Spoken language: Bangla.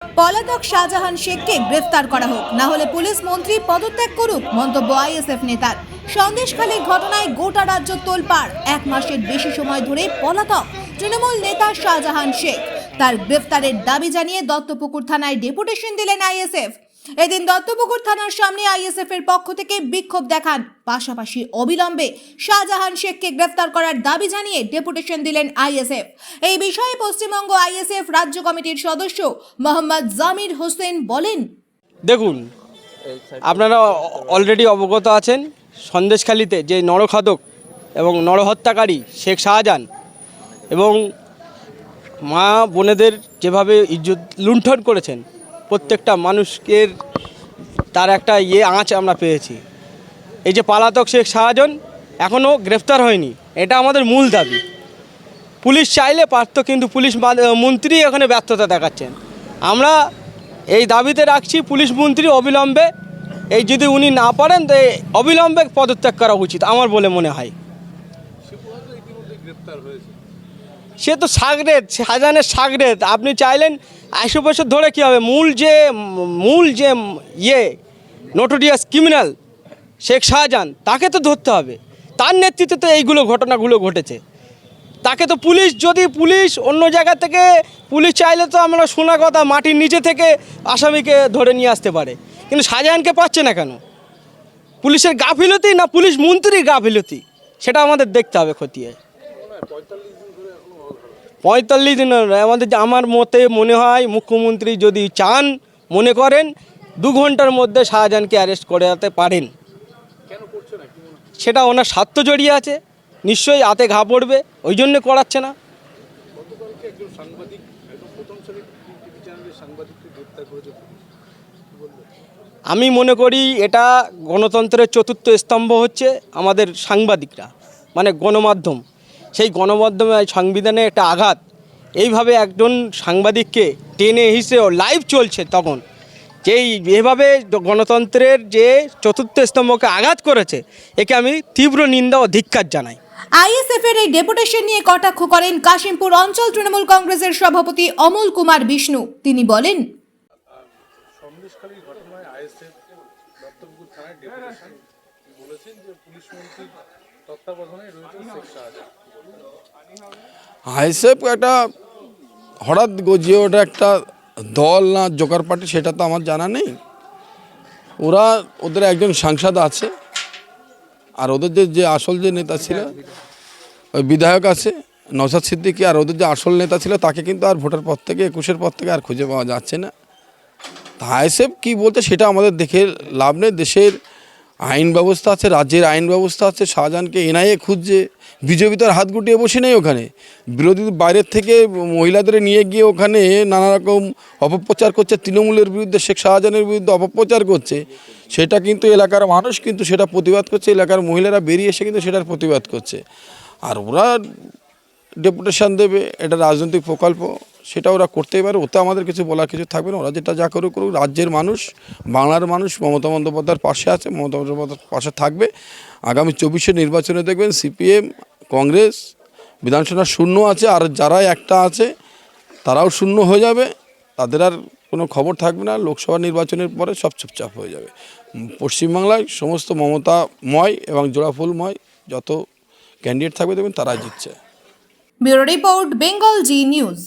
পলাতক শাহজাহান শেখকে গ্রেফতার করা হোক, না হলে পুলিশ মন্ত্রী পদত্যাগ করুক, মন্তব্য আইএসএফ নেতার। সন্দেশখালীর ঘটনায় গোটা রাজ্য তোলপাড়। 1 মাসের বেশি সময় ধরে পলাতক তৃণমূল নেতা শাহজাহান শেখ। তার গ্রেফতারের দাবি জানিয়ে দত্তপুকুর থানায় ডেপুটেশন দিলেন আইএসএফ। এদিন দত্তপুকুর থানার সামনে আইএসএফ এর পক্ষ থেকে বিক্ষোভ দেখান। পাশাপাশি অবিলম্বে শাহজাহান শেখকে গ্রেফতার করার দাবি জানিয়ে ডেপুটেশন দিলেন আইএসএফ। এই বিষয়ে পশ্চিমবঙ্গ আইএসএফ রাজ্য কমিটির সদস্য মোহাম্মদ জামির হোসেন বলেন, দেখুন, আপনারা অলরেডি অবগত আছেন, সন্দেশখালীতে যে নরখাদক এবং নরহত্যাকারী শেখ শাহজাহান এবং মা বোনেদের যেভাবে ইজ্জত লুণ্ঠন করেছেন, প্রত্যেকটা মানুষকে তার একটা আঁচ আমরা পেয়েছি। এই যে পলাতক শেখ শাহজাহান এখনও গ্রেফতার হয়নি, এটা আমাদের মূল দাবি। পুলিশ চাইলে পারত, কিন্তু পুলিশ মন্ত্রী এখানে ব্যর্থতা দেখাচ্ছেন। আমরা এই দাবিতে রাখছি, পুলিশ মন্ত্রী অবিলম্বে এই যদি উনি না পারেন তো অবিলম্বে পদত্যাগ করা উচিত আমার বলে মনে হয়। সে তো সাগরেদ, শাহজাহানের সাগরেদ। আপনি চাইলেন 100 বছর ধরে কী হবে, মূল যে নোটোরিয়াস ক্রিমিনাল শেখ শাহজাহান, তাকে তো ধরতে হবে। তার নেতৃত্বে তো এইগুলো ঘটনাগুলো ঘটেছে। তাকে তো পুলিশ অন্য জায়গা থেকে পুলিশ চাইলে তো আমরা শোনা কথা মাটির নিচে থেকে আসামিকে ধরে নিয়ে আসতে পারে, কিন্তু শাহজাহানকে পাচ্ছে না কেন? পুলিশের গাফিলতি না পুলিশ মন্ত্রীর গাফিলতি, সেটা আমাদের দেখতে হবে খতিয়ে। 45 দিন আমার মতে মনে হয় মুখ্যমন্ত্রী যদি চান, মনে করেন 2 ঘন্টার মধ্যে শাহজাহানকে অ্যারেস্ট করাতে পারেন। সেটা ওনার স্বার্থ জড়িয়ে আছে, নিশ্চয়ই হাতে ঘা পড়বে, ওই জন্য করাচ্ছে না। আমি মনে করি এটা গণতন্ত্রের চতুর্থ স্তম্ভ হচ্ছে আমাদের সাংবাদিকরা, মানে গণমাধ্যম। সেই গণমাধ্যমে সংবিধানে একটা আঘাত। এইভাবে একজন সাংবাদিককে টেনে হিসেবে লাইভ চলছে, তখন যেই এভাবে গণতন্ত্রের যে চতুর্থ স্তম্ভকে আঘাত করেছে, একে আমি তীব্র নিন্দা ও ধিক্কার জানাই। আইএসএফ এর এই ডেপুটেশন নিয়ে কটাক্ষ করেন কাশিমপুর অঞ্চল তৃণমূল কংগ্রেসের সভাপতি অমল কুমার বিষ্ণু। তিনি বলেন, সন্দেশখালীর ঘটনায় আইএসএফ দত্তপুকুর থানায় ডেপুটেশন বলেছেন যে পুলিশ মন্ত্রীর তত্ত্বাবধানে রয়েছে শেখ শাহজাহান। আইএসএফ একটা হঠাৎ গজিয়ে ওটা একটা দল না জোকার পার্টি, সেটা তো আমার জানা নেই। ওদের একজন সাংসদ আছে, আর ওদের যে আসল যে নেতা ছিল ওই বিধায়ক আছে নওশাদ সিদ্দিকী, আর ওদের যে আসল নেতা ছিল তাকে কিন্তু আর ভোটের পর থেকে 21-এর পর থেকে আর খুঁজে পাওয়া যাচ্ছে না। আইএসএফ কী বলতে সেটা আমাদের দেখে লাভ নেই। দেশের আইন ব্যবস্থা আছে, রাজ্যের আইন ব্যবস্থা আছে। শাহজাহানকে এনআইএ খুঁজছে, বিজেপি তো আর হাত গুটিয়ে বসে নেই ওখানে। বিরোধী বাইরের থেকে মহিলাদের নিয়ে গিয়ে ওখানে নানা রকম অপপ্রচার করছে, তৃণমূলের বিরুদ্ধে শেখ শাহজাহানের বিরুদ্ধে অপপ্রচার করছে। সেটা কিন্তু এলাকার মানুষ কিন্তু সেটা প্রতিবাদ করছে, এলাকার মহিলারা বেরিয়ে এসে কিন্তু সেটার প্রতিবাদ করছে। আর ওরা ডেপুটেশন দেবে, এটা রাজনৈতিক প্রকল্প, সেটা ওরা করতেই পারে, ওতে আমাদের কিছু বলার কিছু থাকবে না। ওরা যেটা যা করুক। রাজ্যের মানুষ, বাংলার মানুষ মমতা বন্দ্যোপাধ্যায়ের পাশে আছে, মমতা বন্দ্যোপাধ্যায়ের পাশে থাকবে। আগামী 24-এর নির্বাচনে দেখবেন সিপিএম, কংগ্রেস বিধানসভা শূন্য আছে, আর যারা একটা আছে তারাও শূন্য হয়ে যাবে। তাদের আর কোনো খবর থাকবে না। লোকসভা নির্বাচনের পরে সব চুপচাপ হয়ে যাবে। পশ্চিমবাংলায় সমস্ত মমতাময় এবং জোড়াফুলময় যত ক্যান্ডিডেট থাকবে দেখবেন তারাই জিতছে। ব্যুরো রিপোর্ট, বেঙ্গল জি নিউজ।